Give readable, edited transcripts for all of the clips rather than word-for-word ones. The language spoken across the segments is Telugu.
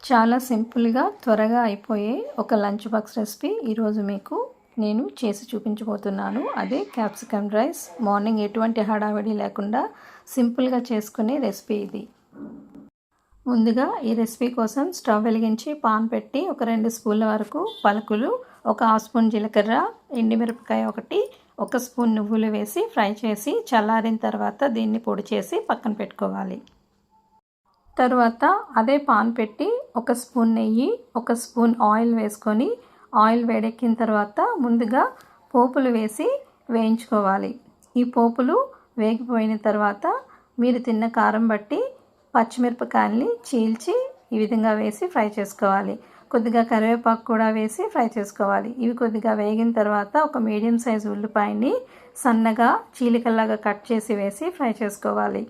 చాలా సింపుల్గా త్వరగా అయిపోయే ఒక లంచ్ బాక్స్ రెసిపీ ఈరోజు మీకు నేను చేసి చూపించబోతున్నాను. అదే క్యాప్సికమ్ రైస్. మార్నింగ్ ఎటువంటి హడావిడి లేకుండా సింపుల్గా చేసుకునే రెసిపీ ఇది. ముందుగా ఈ రెసిపీ కోసం స్టవ్ వెలిగించి పాన్ పెట్టి ఒక 2 స్పూన్ల వరకు పలుకులు, ఒక హాఫ్ స్పూన్ జీలకర్ర, ఎండుమిరపకాయ ఒకటి, 1 స్పూన్ నువ్వులు వేసి ఫ్రై చేసి చల్లారిన తర్వాత దీన్ని పొడి చేసి పక్కన పెట్టుకోవాలి. తర్వాత అదే పాన్ పెట్టి 1 స్పూన్ నెయ్యి, 1 స్పూన్ ఆయిల్ వేసుకొని ఆయిల్ వేడెక్కిన తర్వాత ముందుగా పోపులు వేసి వేయించుకోవాలి. ఈ పోపులు వేగిపోయిన తర్వాత మీరు తిన్న కారం బట్టి పచ్చిమిరపకాయల్ని చీల్చి ఈ విధంగా వేసి ఫ్రై చేసుకోవాలి. కొద్దిగా కరివేపాకు కూడా వేసి ఫ్రై చేసుకోవాలి. ఇవి కొద్దిగా వేగిన తర్వాత ఒక మీడియం సైజు ఉల్లిపాయని సన్నగా చీలికల్లాగా కట్ చేసి వేసి ఫ్రై చేసుకోవాలి.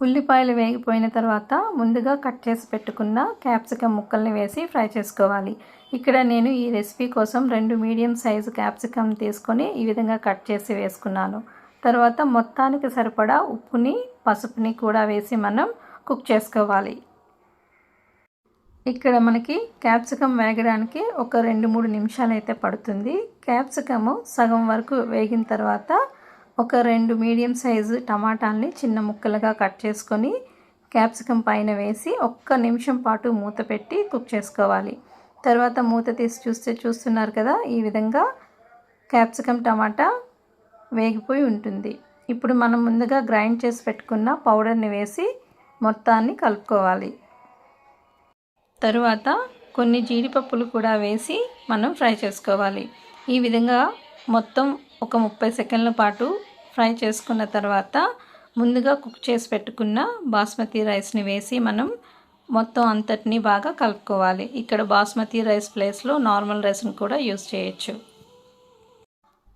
ఉల్లిపాయలు వేగిపోయిన తర్వాత ముందుగా కట్ చేసి పెట్టుకున్న క్యాప్సికమ్ ముక్కల్ని వేసి ఫ్రై చేసుకోవాలి. ఇక్కడ నేను ఈ రెసిపీ కోసం 2 మీడియం సైజు క్యాప్సికమ్ తీసుకొని ఈ విధంగా కట్ చేసి వేసుకున్నాను. తర్వాత మొత్తానికి సరిపడా ఉప్పుని, పసుపుని కూడా వేసి మనం కుక్ చేసుకోవాలి. ఇక్కడ మనకి క్యాప్సికమ్ వేగడానికి ఒక 2-3 నిమిషాలు అయితే పడుతుంది. క్యాప్సికమ్ సగం వరకు వేగిన తర్వాత ఒక 2 మీడియం సైజు టమాటాలని చిన్న ముక్కలుగా కట్ చేసుకొని క్యాప్సికమ్ పైన వేసి 1 నిమిషం పాటు మూత పెట్టి కుక్ చేసుకోవాలి. తర్వాత మూత తీసి చూస్తున్నారు కదా, ఈ విధంగా క్యాప్సికమ్ టమాటా వేగిపోయి ఉంటుంది. ఇప్పుడు మనం ముందుగా గ్రైండ్ చేసి పెట్టుకున్న పౌడర్ని వేసి మొత్తాన్ని కలుపుకోవాలి. తరువాత కొన్ని జీడిపప్పులు కూడా వేసి మనం ఫ్రై చేసుకోవాలి. ఈ విధంగా మొత్తం ఒక 30 సెకండ్ల పాటు ఫ్రై చేసుకున్న తర్వాత ముందుగా కుక్ చేసి పెట్టుకున్న బాస్మతి రైస్ని వేసి మనం మొత్తం అంతటిని బాగా కలుపుకోవాలి. ఇక్కడ బాస్మతి రైస్ ప్లేస్లో నార్మల్ రైస్ని కూడా యూస్ చేయొచ్చు.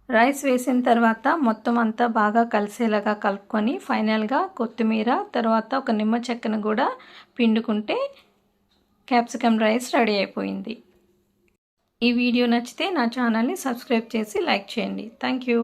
రైస్ వేసిన తర్వాత మొత్తం అంతా బాగా కలిసేలాగా కలుపుకొని ఫైనల్గా కొత్తిమీర, తర్వాత ఒక నిమ్మ చెక్కను కూడా పిండుకుంటే క్యాప్సికమ్ రైస్ రెడీ అయిపోయింది. ఈ వీడియో నచ్చితే నా ఛానల్ని సబ్స్క్రైబ్ చేసి లైక్ చేయండి. Thank you.